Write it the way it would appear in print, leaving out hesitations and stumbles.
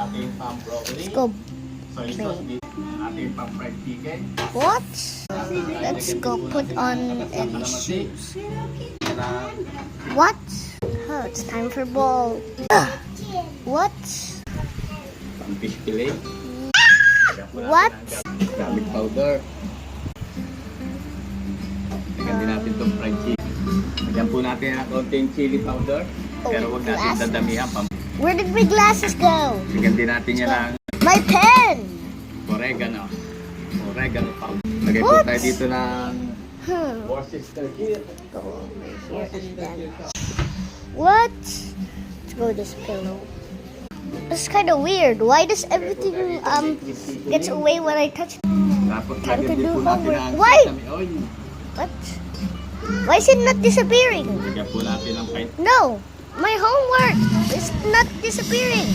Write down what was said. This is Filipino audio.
ating pang broccoli. Let's go. Soy sauce dito. Ating pang fried chicken. What? Let's go put on any shoes. What? Oh, it's time for bowl. What? Pang fish fillet. What? Garlic powder. Lagyan din natin itong fried chicken. Lagyan po natin ang konting chili powder. Pero huwag natin glasses. dadamihan. Where did my glasses go? Lagyan din natin yan ng My pen! oregano. Oregano powder. Lagay po What? tayo dito ng Go Worcestershire. over here and then. What? Let's go this pillow. This is kind of weird. Why does everything gets away when I touch it? Tapos Time to lagyan din do po natin homework. ang Why? sesame oil. What? Why is it not disappearing? Lagyan po natin ang No, my homework is not disappearing.